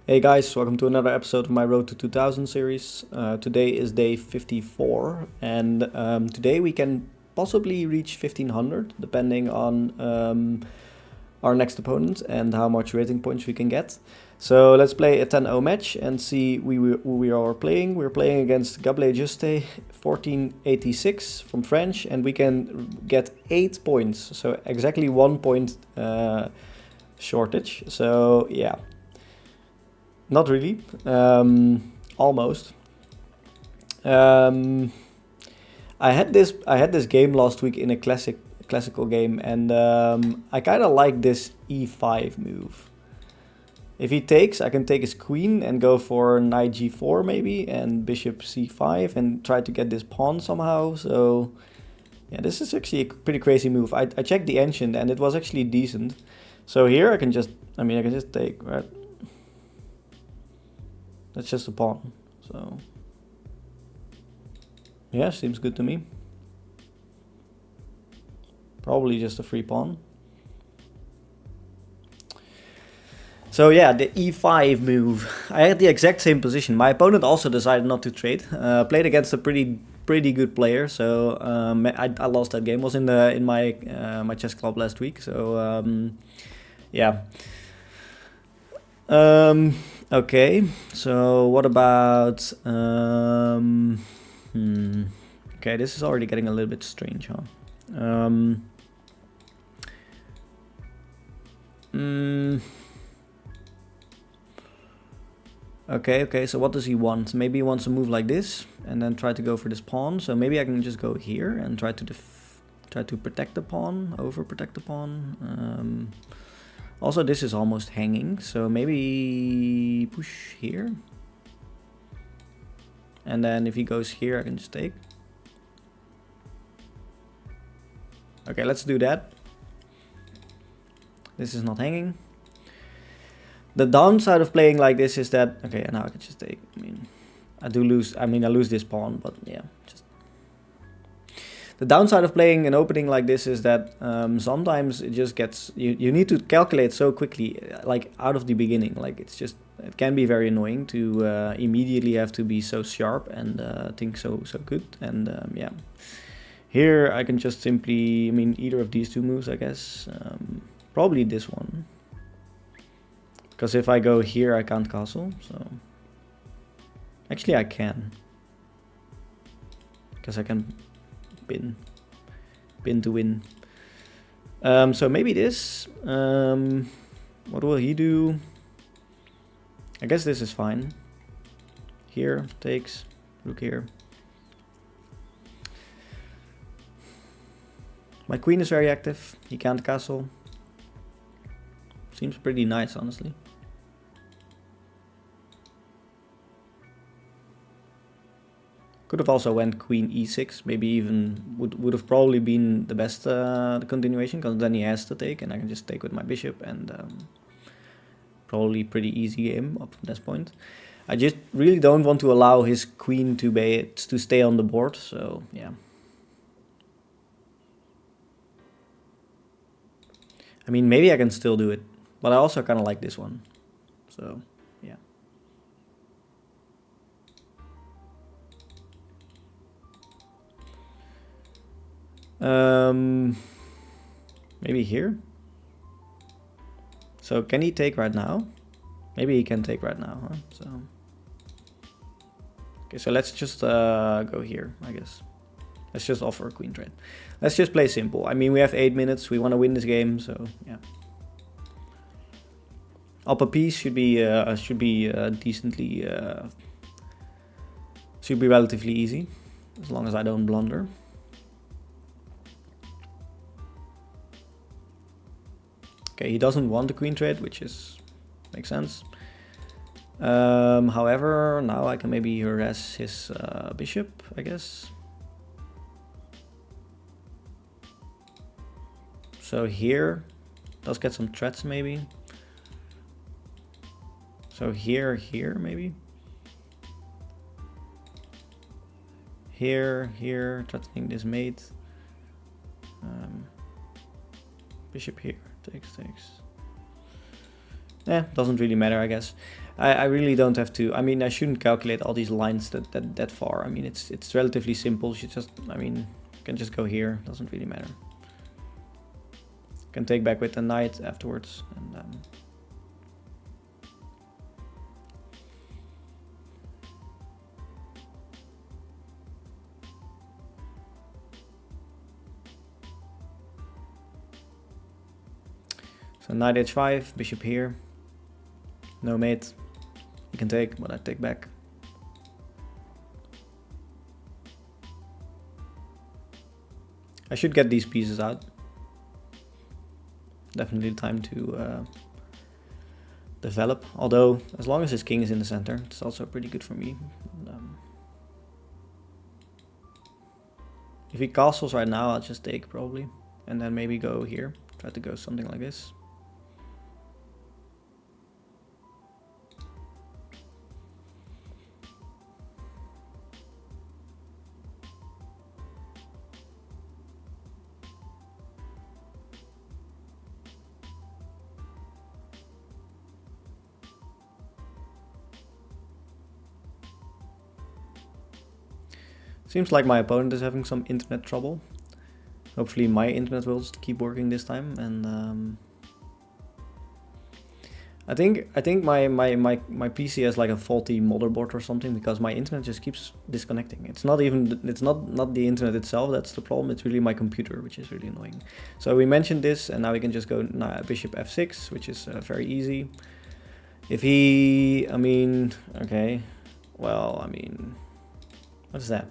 Hey guys, welcome to another episode of my Road to 2000 series. Today is day 54, and today we can possibly reach 1500, depending on our next opponent and how much rating points we can get. So let's play a 10-0 match and see who we are playing. We're playing against Gable Juste 1486 from French, and we can get 8 points, so exactly 1 point shortage. So yeah. Not really. Almost. I had this game last week in a classical game, and I kind of like this e5 move. If he takes, I can take his queen and go for knight g4 maybe, and bishop c5, and try to get this pawn somehow. So yeah, this is actually a pretty crazy move. I checked the ancient, and it was actually decent. So here I can just take, right? That's just a pawn, so yeah, seems good to me. Probably just a free pawn. So yeah, the e5 move. I had the exact same position. My opponent also decided not to trade. Played against a pretty good player, so I lost that game. Was in my my chess club last week. So yeah. Okay, so what about okay, this is already getting a little bit strange, huh? Okay, so what does he want? Maybe he wants to move like this and then try to go for this pawn. So maybe I can just go here and try to protect the pawn, overprotect the pawn. Also, this is almost hanging, so maybe push here. And then if he goes here, I can just take. Okay, let's do that. This is not hanging. The downside of playing like this is that, okay, now I can just take. I lose this pawn, but yeah, just. The downside of playing an opening like this is that sometimes it just gets, you need to calculate so quickly, like out of the beginning. Like it can be very annoying to immediately have to be so sharp and think so good. And yeah, here I can just simply, either of these two moves, I guess. Probably this one. Because if I go here, I can't castle, so. Actually, I can. Because I can pin to win. So maybe this. What will he do? I guess this is fine. Here, takes. Rook here. My queen is very active. He can't castle. Seems pretty nice, honestly. Could have also went queen e6, maybe even would have probably been the best continuation, because then he has to take and I can just take with my bishop, and probably pretty easy game up from this point. I just really don't want to allow his queen to stay on the board, so yeah. Maybe I can still do it, but I also kind of like this one, so yeah. Maybe here. So can he take right now? Maybe he can take right now, huh? So okay, so let's just go here, I guess. Let's just offer a queen trade. Let's just play simple. We have 8 minutes. We want to win this game, so yeah. Up a piece should be decently should be relatively easy, as long as I don't blunder. Okay, he doesn't want the queen trade, which makes sense. However, now I can maybe harass his bishop, I guess. So here, does get some threats maybe. So here, maybe. Here, threatening this mate. Bishop here, takes. Doesn't really matter, I guess. I really don't have to. I mean, I shouldn't calculate all these lines that far. I mean, it's relatively simple. You just, I mean, you can just go here. Doesn't really matter. Can take back with the knight afterwards, and so knight h5, bishop here. No mate. You can take, but I take back. I should get these pieces out. Definitely time to develop. Although, as long as his king is in the center, it's also pretty good for me. If he castles right now, I'll just take probably. And then maybe go here. Try to go something like this. Seems like my opponent is having some internet trouble. Hopefully my internet will keep working this time, and I think my PC has like a faulty motherboard or something, because my internet just keeps disconnecting. It's not the internet itself that's the problem. It's really my computer, which is really annoying. So we mentioned this, and now we can just go bishop f6, which is very easy. If he, I mean, okay, well, I mean, what is that?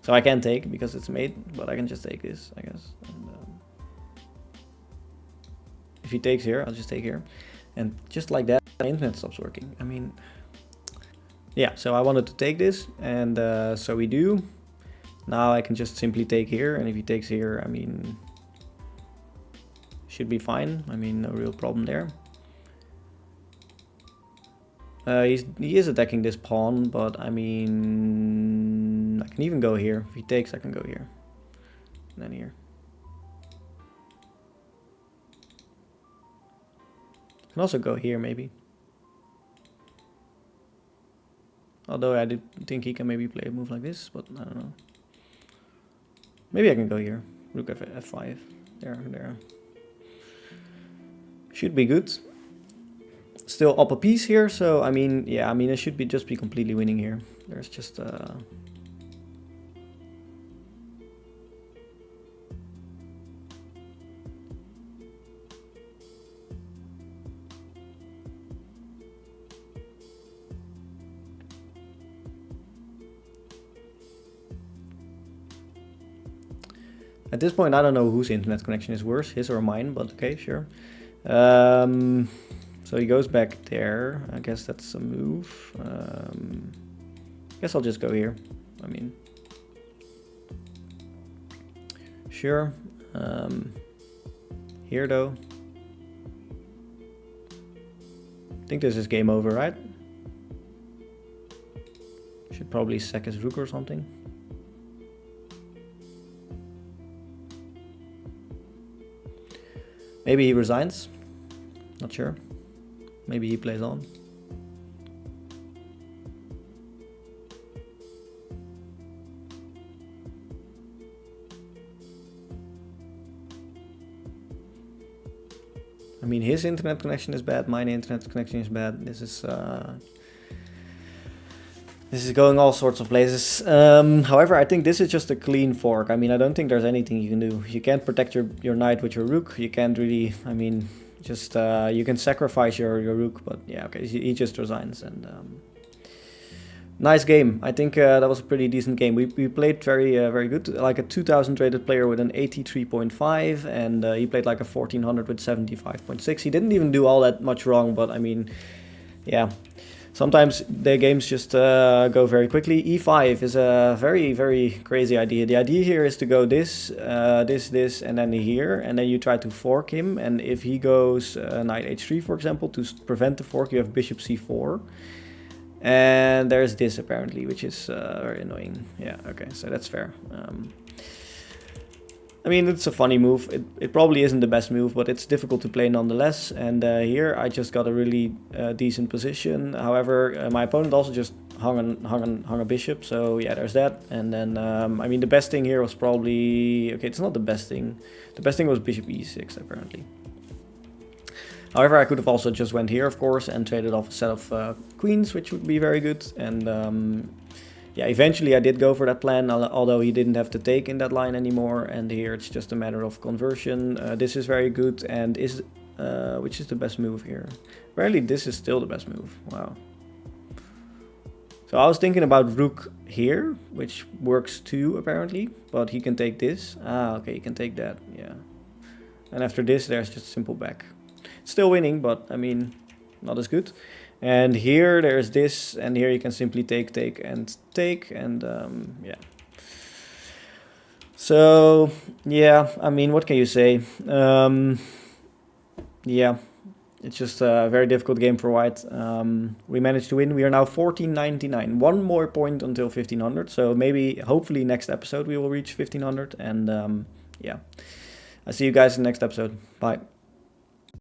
So I can't take because it's mate, but I can just take this, I guess. And, if he takes here, I'll just take here. And just like that, the internet stops working. I mean, yeah, so I wanted to take this, and so we do. Now I can just simply take here, and if he takes here, I mean, should be fine. I mean, no real problem there. He is attacking this pawn, but I mean, I can even go here. If he takes, I can go here. And then here. I can also go here, maybe. Although I did think he can maybe play a move like this, but I don't know. Maybe I can go here. Rook f5. There. Should be good. Still up a piece here, so I mean, yeah, I mean, I should just be completely winning here. There's just at this point, I don't know whose internet connection is worse, his or mine, but okay, sure. So he goes back there. I guess that's a move. I guess I'll just go here. I mean, sure. Here though. I think this is game over, right? Should probably sack his rook or something. Maybe he resigns. Not sure. Maybe he plays on. I mean, his internet connection is bad, mine internet connection is bad. This is going all sorts of places. However, I think this is just a clean fork. I mean, I don't think there's anything you can do. You can't protect your knight with your rook. You can't really, I mean, just you can sacrifice your rook, but yeah, okay, he just resigns. And nice game. I think that was a pretty decent game. We played very good, like a 2000 rated player with an 83.5, and he played like a 1400 with 75.6. He didn't even do all that much wrong, but I mean, yeah. Sometimes the games just go very quickly. E5 is a very crazy idea. The idea here is to go this, this, and then here, and then you try to fork him. And if he goes knight h3, for example, to prevent the fork, you have bishop c4. And there's this apparently, which is very annoying. Yeah, okay, so that's fair. I mean, it's a funny move. It probably isn't the best move, but it's difficult to play nonetheless. And here I just got a really decent position. However, my opponent also just hung a bishop. So yeah, there's that. And then, I mean, the best thing here was probably... Okay, it's not the best thing. The best thing was bishop e6, apparently. However, I could have also just went here, of course, and traded off a set of queens, which would be very good. And yeah, eventually I did go for that plan, although he didn't have to take in that line anymore. And here it's just a matter of conversion. This is very good, and which is the best move here? Apparently this is still the best move. Wow. So I was thinking about rook here, which works too, apparently. But he can take this. Ah, okay, he can take that, yeah. And after this, there's just simple back. Still winning, but I mean, not as good. And here there's this, and here you can simply take, and yeah. So yeah, I mean, what can you say? Yeah, it's just a very difficult game for white. We managed to win. We are now 1499. One more point until 1500. So maybe, hopefully, next episode we will reach 1500. And yeah, I see you guys in the next episode. Bye.